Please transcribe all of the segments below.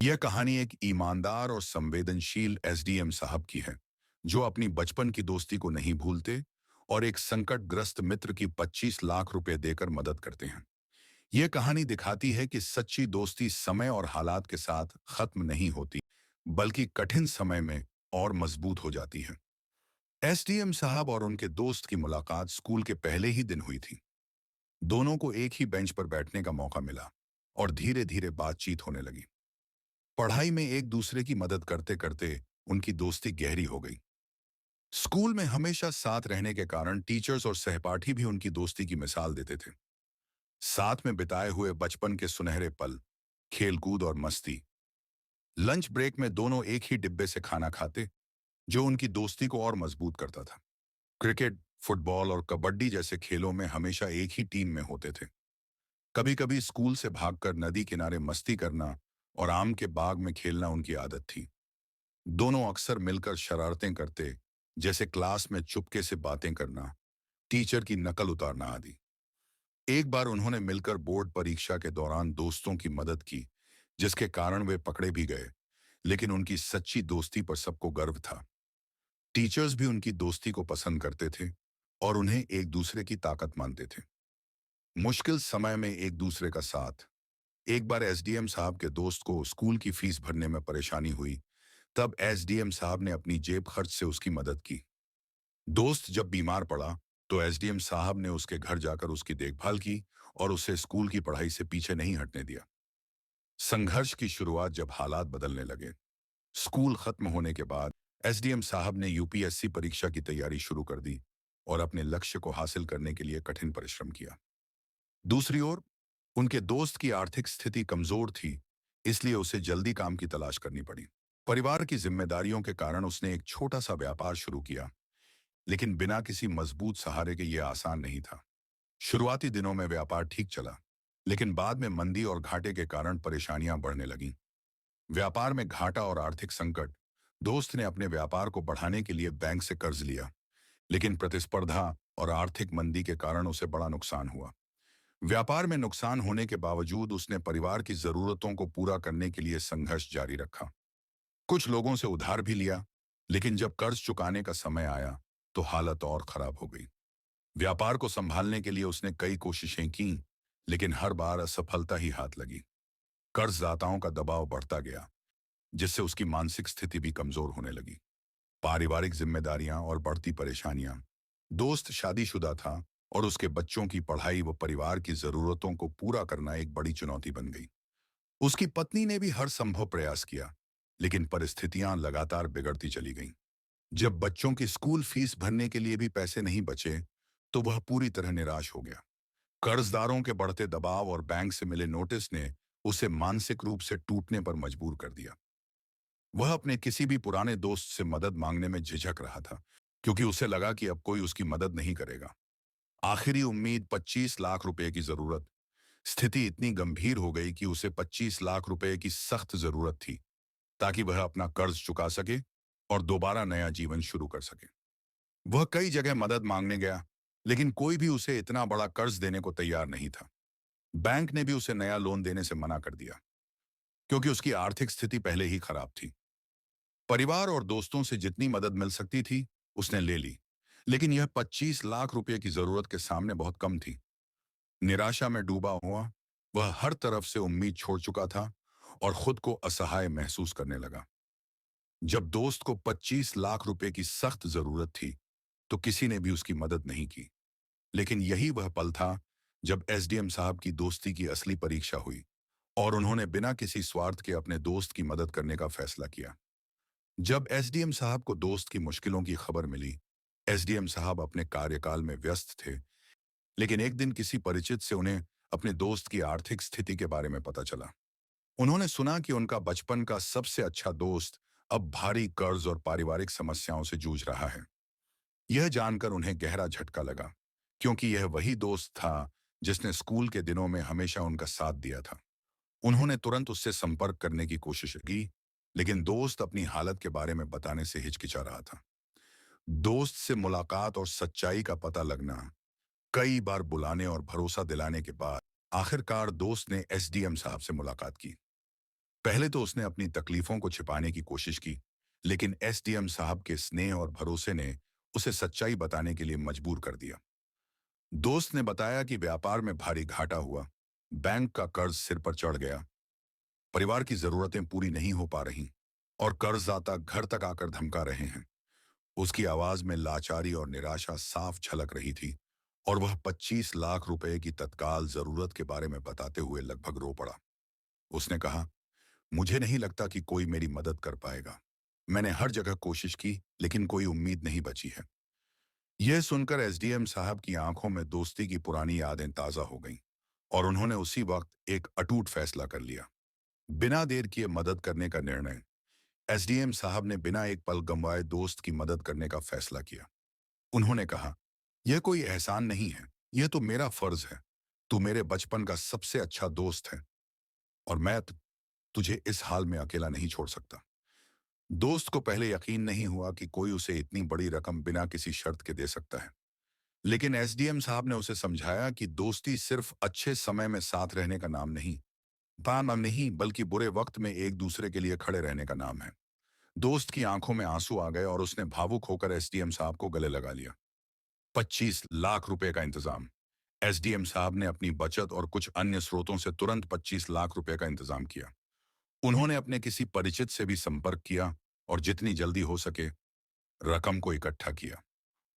यह कहानी एक ईमानदार और संवेदनशील एसडीएम साहब की है, जो अपनी बचपन की दोस्ती को नहीं भूलते और एक संकटग्रस्त मित्र की 25 लाख रुपए देकर मदद करते हैं। यह कहानी दिखाती है कि सच्ची दोस्ती समय और हालात के साथ खत्म नहीं होती, बल्कि कठिन समय में और मजबूत हो जाती है। एसडीएम साहब और उनके दोस्त की मुलाकात स्कूल के पहले ही दिन हुई थी। दोनों को एक ही बेंच पर बैठने का मौका मिला और धीरे धीरे बातचीत होने लगी। पढ़ाई में एक दूसरे की मदद करते करते उनकी दोस्ती गहरी हो गई। स्कूल में हमेशा साथ रहने के कारण टीचर्स और सहपाठी भी उनकी दोस्ती की मिसाल देते थे। साथ में बिताए हुए बचपन के सुनहरे पल, खेलकूद और मस्ती। लंच ब्रेक में दोनों एक ही डिब्बे से खाना खाते, जो उनकी दोस्ती को और मजबूत करता था। क्रिकेट, फुटबॉल और कबड्डी जैसे खेलों में हमेशा एक ही टीम में होते थे। कभी कभी स्कूल से भागकर नदी किनारे मस्ती करना और आम के बाग में खेलना उनकी आदत थी। दोनों अक्सर मिलकर शरारतें करते, जैसे क्लास में चुपके से बातें करना, टीचर की नकल उतारना आदि। एक बार उन्होंने मिलकर बोर्ड परीक्षा के दौरान दोस्तों की मदद की, जिसके कारण वे पकड़े भी गए, लेकिन उनकी सच्ची दोस्ती पर सबको गर्व था। टीचर्स भी उनकी दोस्ती को पसंद करते थे और उन्हें एक दूसरे की ताकत मानते थे। मुश्किल समय में एक दूसरे का साथ। एक बार एसडीएम साहब के दोस्त को स्कूल की फीस भरने में परेशानी हुई, तब एसडीएम साहब ने अपनी जेब खर्च से उसकी मदद की। दोस्त जब बीमार पड़ा, तो एसडीएम साहब ने उसके घर जाकर उसकी देखभाल की और उसे स्कूल की पढ़ाई से पीछे नहीं हटने दिया। संघर्ष की शुरुआत जब हालात बदलने लगे। स्कूल खत्म होने के बाद एसडीएम साहब ने यूपीएससी परीक्षा की तैयारी शुरू कर दी और अपने लक्ष्य को हासिल करने के लिए कठिन परिश्रम किया। दूसरी ओर, उनके दोस्त की आर्थिक स्थिति कमजोर थी, इसलिए उसे जल्दी काम की तलाश करनी पड़ी। परिवार की जिम्मेदारियों के कारण उसने एक छोटा सा व्यापार शुरू किया, लेकिन बिना किसी मजबूत सहारे के यह आसान नहीं था। शुरुआती दिनों में व्यापार ठीक चला, लेकिन बाद में मंदी और घाटे के कारण परेशानियां बढ़ने लगीं। व्यापार में घाटा और आर्थिक संकट। दोस्त ने अपने व्यापार को बढ़ाने के लिए बैंक से कर्ज लिया, लेकिन प्रतिस्पर्धा और आर्थिक मंदी के कारण उसे बड़ा नुकसान हुआ। व्यापार में नुकसान होने के बावजूद उसने परिवार की जरूरतों को पूरा करने के लिए संघर्ष जारी रखा। कुछ लोगों से उधार भी लिया, लेकिन जब कर्ज चुकाने का समय आया, तो हालत और खराब हो गई। व्यापार को संभालने के लिए उसने कई कोशिशें की, लेकिन हर बार असफलता ही हाथ लगी। कर्जदाताओं का दबाव बढ़ता गया, जिससे उसकी मानसिक स्थिति भी कमजोर होने लगी। पारिवारिक जिम्मेदारियां और बढ़ती परेशानियां। दोस्त शादीशुदा था और उसके बच्चों की पढ़ाई व परिवार की जरूरतों को पूरा करना एक बड़ी चुनौती बन गई। उसकी पत्नी ने भी हर संभव प्रयास किया, लेकिन परिस्थितियां लगातार बिगड़ती चली गईं। जब बच्चों की स्कूल फीस भरने के लिए भी पैसे नहीं बचे, तो वह पूरी तरह निराश हो गया। कर्जदारों के बढ़ते दबाव और बैंक से मिले नोटिस ने उसे मानसिक रूप से टूटने पर मजबूर कर दिया। वह अपने किसी भी पुराने दोस्त से मदद मांगने में झिझक रहा था, क्योंकि उसे लगा कि अब कोई उसकी मदद नहीं करेगा। आखिरी उम्मीद 25 लाख रुपए की जरूरत। स्थिति इतनी गंभीर हो गई कि उसे 25 लाख रुपए की सख्त जरूरत थी, ताकि वह अपना कर्ज चुका सके और दोबारा नया जीवन शुरू कर सके। वह कई जगह मदद मांगने गया, लेकिन कोई भी उसे इतना बड़ा कर्ज देने को तैयार नहीं था। बैंक ने भी उसे नया लोन देने से मना कर दिया, क्योंकि उसकी आर्थिक स्थिति पहले ही खराब थी। परिवार और दोस्तों से जितनी मदद मिल सकती थी, उसने ले ली, लेकिन यह 25 लाख रुपए की जरूरत के सामने बहुत कम थी। निराशा में डूबा हुआ, वह हर तरफ से उम्मीद छोड़ चुका था और खुद को असहाय महसूस करने लगा। जब दोस्त को 25 लाख रुपए की सख्त जरूरत थी, तो किसी ने भी उसकी मदद नहीं की। लेकिन यही वह पल था जब एसडीएम साहब की दोस्ती की असली परीक्षा हुई और उन्होंने बिना किसी स्वार्थ के अपने दोस्त की मदद करने का फैसला किया। जब एसडीएम साहब को दोस्त की मुश्किलों की खबर मिली, एसडीएम साहब अपने कार्यकाल में व्यस्त थे, लेकिन एक दिन किसी परिचित से उन्हें अपने दोस्त की आर्थिक स्थिति के बारे में पता चला। उन्होंने सुना कि उनका बचपन का सबसे अच्छा दोस्त अब भारी कर्ज और पारिवारिक समस्याओं से जूझ रहा है। यह जानकर उन्हें गहरा झटका लगा, क्योंकि यह वही दोस्त था जिसने स्कूल के दिनों में हमेशा उनका साथ दिया था। उन्होंने तुरंत उससे संपर्क करने की कोशिश की, लेकिन दोस्त अपनी हालत के बारे में बताने से हिचकिचा रहा था। दोस्त से मुलाकात और सच्चाई का पता लगना, कई बार बुलाने और भरोसा दिलाने के बाद आखिरकार दोस्त ने एसडीएम साहब से मुलाकात की। पहले तो उसने अपनी तकलीफों को छिपाने की कोशिश की, लेकिन एसडीएम साहब के स्नेह और भरोसे ने उसे सच्चाई बताने के लिए मजबूर कर दिया। दोस्त ने बताया कि व्यापार में भारी घाटा हुआ, बैंक का कर्ज सिर पर चढ़ गया, परिवार की जरूरतें पूरी नहीं हो पा रही और कर्जदाता घर तक आकर धमका रहे हैं। उसकी आवाज में लाचारी और निराशा साफ झलक रही थी और वह 25 लाख रुपए की तत्काल जरूरत के बारे में बताते हुए लगभग रो पड़ा। उसने कहा, मुझे नहीं लगता कि कोई मेरी मदद कर पाएगा। मैंने हर जगह कोशिश की, लेकिन कोई उम्मीद नहीं बची है। यह सुनकर एसडीएम साहब की आंखों में दोस्ती की पुरानी यादें ताजा हो गईं और उन्होंने उसी वक्त एक अटूट फैसला कर लिया। बिना देर किए मदद करने का निर्णय। एसडीएम साहब ने बिना एक पल गंवाए दोस्त की मदद करने का फैसला किया। उन्होंने कहा, यह कोई एहसान नहीं है, यह तो मेरा फर्ज है। तू मेरे बचपन का सबसे अच्छा दोस्त है और मैं तुझे इस हाल में अकेला नहीं छोड़ सकता। दोस्त को पहले यकीन नहीं हुआ कि कोई उसे इतनी बड़ी रकम बिना किसी शर्त के दे सकता है, लेकिन एसडीएम साहब ने उसे समझाया कि दोस्ती सिर्फ अच्छे समय में साथ रहने का नाम नहीं, बल्कि बुरे वक्त में एक दूसरे के लिए खड़े रहने का नाम है। दोस्त की आंखों में आंसू आ गए और उसने भावुक होकर एसडीएम साहब को गले लगा लिया। 25 लाख रुपए का इंतजाम। एसडीएम साहब ने अपनी बचत और कुछ अन्य स्रोतों से तुरंत 25 लाख रुपए का इंतजाम किया। उन्होंने अपने किसी परिचित से भी संपर्क किया और जितनी जल्दी हो सके रकम को इकट्ठा किया।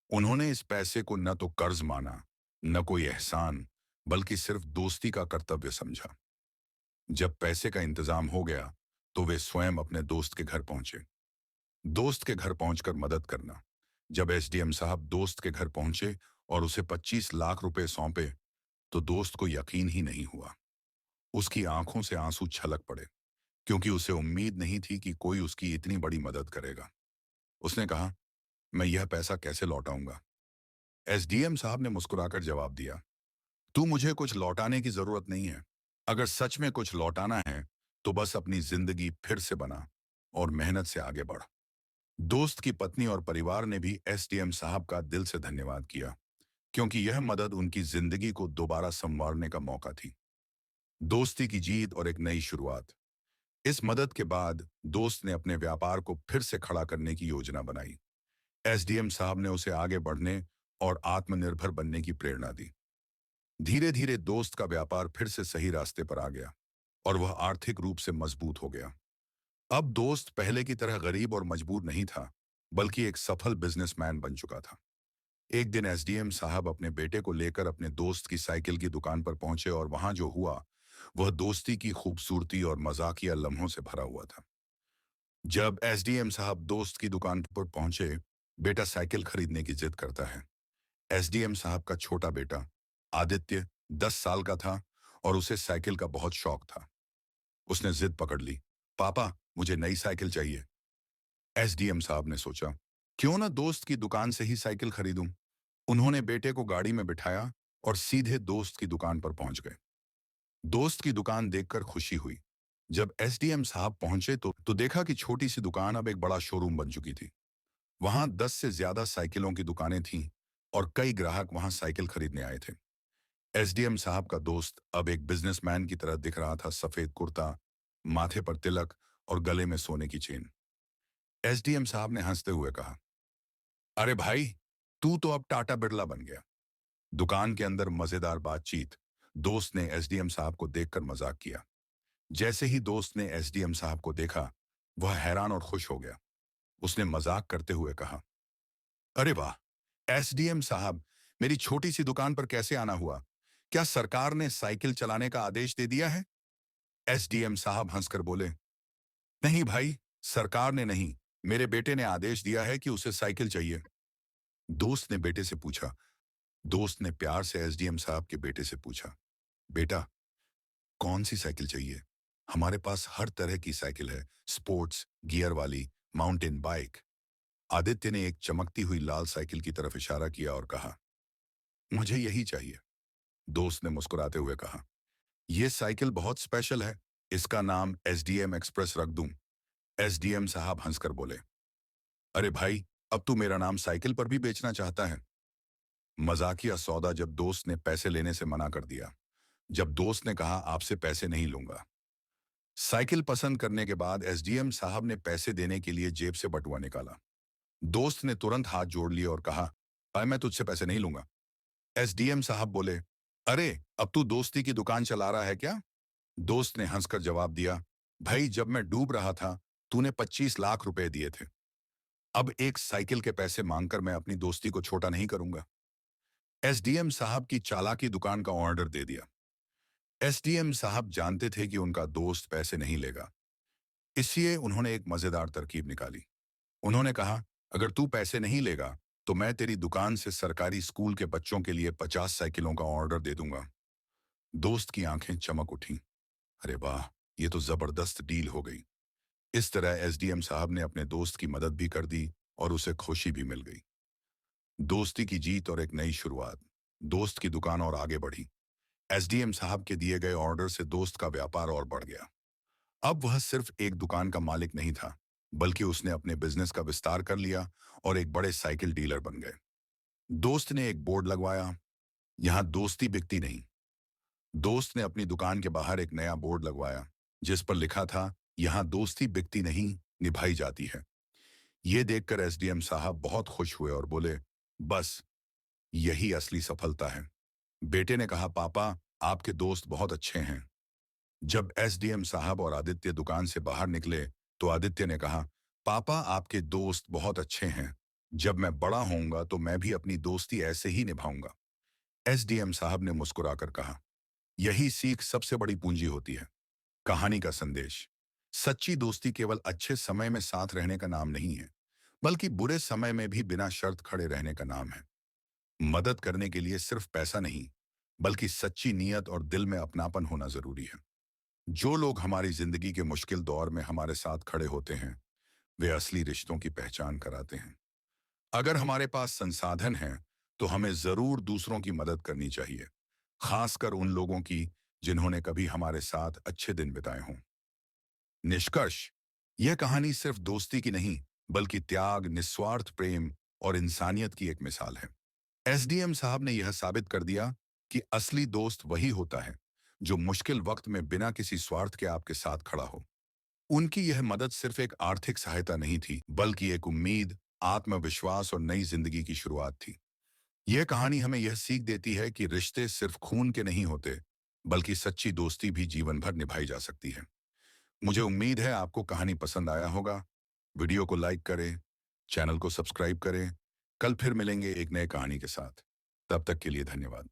उन्होंने इस पैसे को न तो कर्ज माना, न कोई एहसान, बल्कि सिर्फ दोस्ती का कर्तव्य समझा। जब पैसे का इंतजाम हो गया, तो वे स्वयं अपने दोस्त के घर पहुंचे। दोस्त के घर पहुंचकर मदद करना। जब एसडीएम साहब दोस्त के घर पहुंचे और उसे 25 लाख रुपए सौंपे, तो दोस्त को यकीन ही नहीं हुआ। उसकी आंखों से आंसू छलक पड़े, क्योंकि उसे उम्मीद नहीं थी कि कोई उसकी इतनी बड़ी मदद करेगा। उसने कहा, मैं यह पैसा कैसे लौटाऊंगा? एसडीएम साहब ने मुस्कुराकर जवाब दिया, तू मुझे कुछ लौटाने की जरूरत नहीं है। अगर सच में कुछ लौटाना है, तो बस अपनी जिंदगी फिर से बना और मेहनत से आगे बढ़। दोस्त की पत्नी और परिवार ने भी एसडीएम साहब का दिल से धन्यवाद किया, क्योंकि यह मदद उनकी जिंदगी को दोबारा संवारने का मौका थी। दोस्ती की जीत और एक नई शुरुआत। इस मदद के बाद दोस्त ने अपने व्यापार को फिर से खड़ा करने की योजना बनाई। एसडीएम साहब ने उसे आगे बढ़ने और आत्मनिर्भर बनने की प्रेरणा दी। धीरे धीरे दोस्त का व्यापार फिर से सही रास्ते पर आ गया और वह आर्थिक रूप से मजबूत हो गया। अब दोस्त पहले की तरह गरीब और मजबूर नहीं था, बल्कि एक सफल बिजनेसमैन बन चुका था। एक दिन एसडीएम साहब अपने बेटे को लेकर अपने दोस्त की साइकिल की दुकान पर पहुंचे और वहां जो हुआ, वह दोस्ती की खूबसूरती और मजाकिया लम्हों से भरा हुआ था। जब एसडीएम साहब दोस्त की दुकान पर पहुंचे, बेटा साइकिल खरीदने की जिद करता है। एसडीएम साहब का छोटा बेटा आदित्य 10 साल का था और उसे साइकिल का बहुत शौक था। उसने जिद पकड़ ली, पापा मुझे नई साइकिल चाहिए। एसडीएम साहब ने सोचा, क्यों ना दोस्त की दुकान से ही साइकिल खरीदूं। उन्होंने बेटे को गाड़ी में बिठाया और सीधे दोस्त की दुकान पर पहुंच गए। दोस्त की दुकान देखकर खुशी हुई। जब एसडीएम साहब पहुंचे तो देखा कि छोटी सी दुकान अब एक बड़ा शोरूम बन चुकी थी। वहां 10 से ज्यादा साइकिलों की दुकानें थीं और कई ग्राहक वहां साइकिल खरीदने आए थे। एसडीएम साहब का दोस्त अब एक बिजनेसमैन की तरह दिख रहा था। सफेद कुर्ता, माथे पर तिलक और गले में सोने की चेन। एसडीएम साहब ने हंसते हुए कहा, अरे भाई, तू तो अब टाटा बिरला बन गया। दुकान के अंदर मजेदार बातचीत। दोस्त ने एसडीएम साहब को देखकर मजाक किया। जैसे ही दोस्त ने एसडीएम साहब को देखा, वह हैरान और खुश हो गया। उसने मजाक करते हुए कहा, अरे वाह एसडीएम साहब, मेरी छोटी सी दुकान पर कैसे आना हुआ? क्या सरकार ने साइकिल चलाने का आदेश दे दिया है? एसडीएम साहब हंसकर बोले, नहीं भाई, सरकार ने नहीं, मेरे बेटे ने आदेश दिया है कि उसे साइकिल चाहिए। दोस्त ने बेटे से पूछा दोस्त ने प्यार से एसडीएम साहब के बेटे से पूछा, बेटा कौन सी साइकिल चाहिए? हमारे पास हर तरह की साइकिल है, स्पोर्ट्स, गियर वाली, माउंटेन बाइक। आदित्य ने एक चमकती हुई लाल साइकिल की तरफ इशारा किया और कहा, मुझे यही चाहिए। दोस्त ने मुस्कुराते हुए कहा, यह साइकिल बहुत स्पेशल है, इसका नाम एसडीएम एक्सप्रेस रख दूं। एसडीएम साहब हंसकर बोले, अरे भाई, अब तू मेरा नाम साइकिल पर भी बेचना चाहता है? मजाकिया सौदा। जब दोस्त ने पैसे लेने से मना कर दिया। जब दोस्त ने कहा, आपसे पैसे नहीं लूंगा, साइकिल पसंद करने के बाद एसडीएम साहब ने पैसे देने के लिए जेब से बटुआ निकाला। दोस्त ने तुरंत हाथ जोड़ लिया और कहा, भाई मैं तुझसे पैसे नहीं लूंगा। एसडीएम साहब बोले, अरे अब तू दोस्ती की दुकान चला रहा है क्या? दोस्त ने हंसकर जवाब दिया, भाई जब मैं डूब रहा था तूने 25 लाख रुपए दिए थे। अब एक साइकिल के पैसे मांगकर मैं अपनी दोस्ती को छोटा नहीं करूंगा। एसडीएम साहब की चालाकी दुकान का ऑर्डर दे दिया। एसडीएम साहब जानते थे कि उनका दोस्त पैसे नहीं लेगा, इसलिए उन्होंने एक मजेदार तरकीब निकाली। उन्होंने कहा, अगर तू पैसे नहीं लेगा तो मैं तेरी दुकान से सरकारी स्कूल के बच्चों के लिए 50 साइकिलों का ऑर्डर दे दूंगा। दोस्त की आंखें चमक उठीं। अरे वाह, ये तो जबरदस्त डील हो गई। इस तरह एसडीएम साहब ने अपने दोस्त की मदद भी कर दी और उसे खुशी भी मिल गई। दोस्ती की जीत और एक नई शुरुआत। दोस्त की दुकान और आगे बढ़ी। एसडीएम साहब के दिए गए ऑर्डर से दोस्त का व्यापार और बढ़ गया। अब वह सिर्फ एक दुकान का मालिक नहीं था, बल्कि उसने अपने बिजनेस का विस्तार कर लिया और एक बड़े साइकिल डीलर बन गए। दोस्त ने एक बोर्ड लगवाया, यहां दोस्ती बिकती नहीं। दोस्त ने अपनी दुकान के बाहर एक नया बोर्ड लगवाया, जिस पर लिखा था, यहां दोस्ती बिकती नहीं, निभाई जाती है। ये देखकर एसडीएम साहब बहुत खुश हुए और बोले, बस यही असली सफलता है। बेटे ने कहा, पापा आपके दोस्त बहुत अच्छे हैं। जब एसडीएम साहब और आदित्य दुकान से बाहर निकले तो आदित्य ने कहा, पापा आपके दोस्त बहुत अच्छे हैं। जब मैं बड़ा होऊंगा तो मैं भी अपनी दोस्ती ऐसे ही निभाऊंगा। एसडीएम साहब ने मुस्कुराकर कहा, यही सीख सबसे बड़ी पूंजी होती है। कहानी का संदेश, सच्ची दोस्ती केवल अच्छे समय में साथ रहने का नाम नहीं है, बल्कि बुरे समय में भी बिना शर्त खड़े रहने का नाम है। मदद करने के लिए सिर्फ पैसा नहीं, बल्कि सच्ची नीयत और दिल में अपनापन होना जरूरी है। जो लोग हमारी जिंदगी के मुश्किल दौर में हमारे साथ खड़े होते हैं, वे असली रिश्तों की पहचान कराते हैं। अगर हमारे पास संसाधन हैं, तो हमें जरूर दूसरों की मदद करनी चाहिए, खासकर उन लोगों की जिन्होंने कभी हमारे साथ अच्छे दिन बिताए हों। निष्कर्ष, यह कहानी सिर्फ दोस्ती की नहीं, बल्कि त्याग, निस्वार्थ प्रेम और इंसानियत की एक मिसाल है। एसडीएम साहब ने यह साबित कर दिया कि असली दोस्त वही होता है जो मुश्किल वक्त में बिना किसी स्वार्थ के आपके साथ खड़ा हो। उनकी यह मदद सिर्फ एक आर्थिक सहायता नहीं थी, बल्कि एक उम्मीद, आत्मविश्वास और नई जिंदगी की शुरुआत थी। यह कहानी हमें यह सीख देती है कि रिश्ते सिर्फ खून के नहीं होते, बल्कि सच्ची दोस्ती भी जीवन भर निभाई जा सकती है। मुझे उम्मीद है आपको कहानी पसंद आया होगा। वीडियो को लाइक करें, चैनल को सब्सक्राइब करें। कल फिर मिलेंगे एक नए कहानी के साथ। तब तक के लिए धन्यवाद।